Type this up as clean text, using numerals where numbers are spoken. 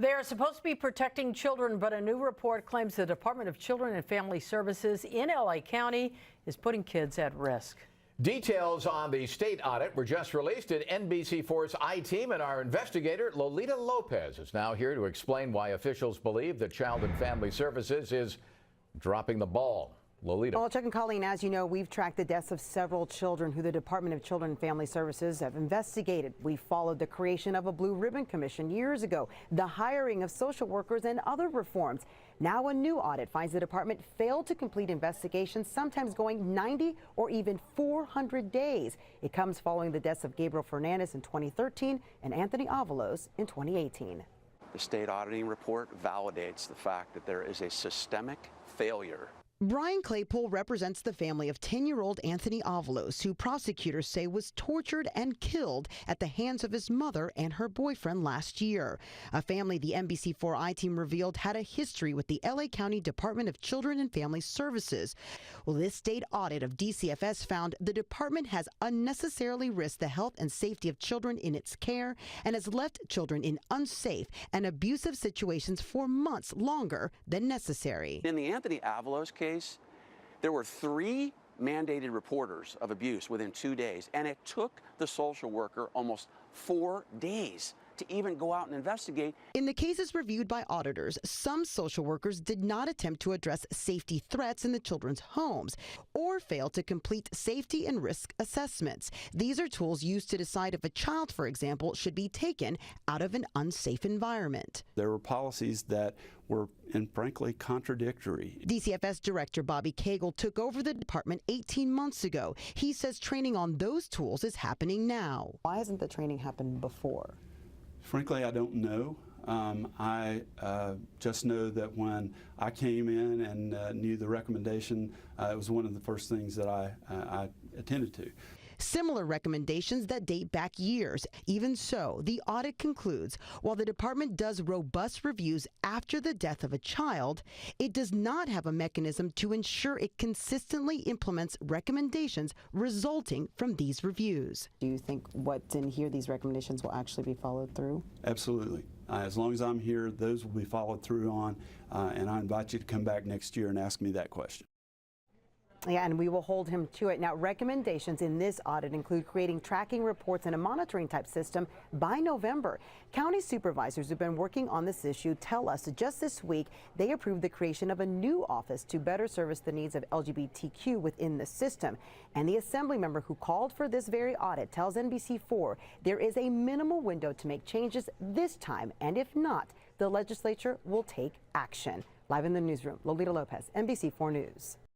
They are supposed to be protecting children, but a new report claims the Department of Children and Family Services in LA County is putting kids at risk. Details on the state audit were just released at NBC4's I-Team, and our investigator, Lolita Lopez, is now here to explain why officials believe that Child and Family Services is dropping the ball. Lolita. Well, Chuck and Colleen, as you know, we've tracked the deaths of several children who the Department of Children and Family Services have investigated. We followed the creation of a Blue Ribbon Commission years ago, the hiring of social workers, and other reforms. Now a new audit finds the department failed to complete investigations, sometimes going 90 or even 400 days. It comes following the deaths of Gabriel Fernandez in 2013 and Anthony Avalos in 2018. The state auditing report validates the fact that there is a systemic failure. Brian Claypool represents the family of 10-year-old Anthony Avalos, who prosecutors say was tortured and killed at the hands of his mother and her boyfriend last year. A family the NBC4 I-Team revealed had a history with the LA County Department of Children and Family Services. Well, this state audit of DCFS found the department has unnecessarily risked the health and safety of children in its care and has left children in unsafe and abusive situations for months longer than necessary. In the Anthony Avalos case, there were 3 mandated reporters of abuse within 2 days, and it took the social worker almost 4 days to even go out and investigate. In the cases reviewed by auditors, some social workers did not attempt to address safety threats in the children's homes or failed to complete safety and risk assessments. These are tools used to decide if a child, for example, should be taken out of an unsafe environment. There were policies that were, and frankly, contradictory. DCFS Director Bobby Cagle took over the department 18 months ago. He says training on those tools is happening now. Why hasn't the training happened before? Frankly, I don't know. I just know that when I came in and knew the recommendation, it was one of the first things that I attended to. Similar recommendations that date back years. Even so, the audit concludes, while the department does robust reviews after the death of a child, it does not have a mechanism to ensure it consistently implements recommendations resulting from these reviews. Do you think what's in here, these recommendations, will actually be followed through? Absolutely. As long as I'm here, those will be followed through on, and I invite you to come back next year and ask me that question. Yeah, and we will hold him to it. Now, recommendations in this audit include creating tracking reports and a monitoring type system by November. County supervisors who've been working on this issue tell us that just this week they approved the creation of a new office to better service the needs of LGBTQ within the system. And the assembly member who called for this very audit tells NBC4 there is a minimal window to make changes this time, and if not, the legislature will take action. Live in the newsroom, Lolita Lopez, NBC4 News.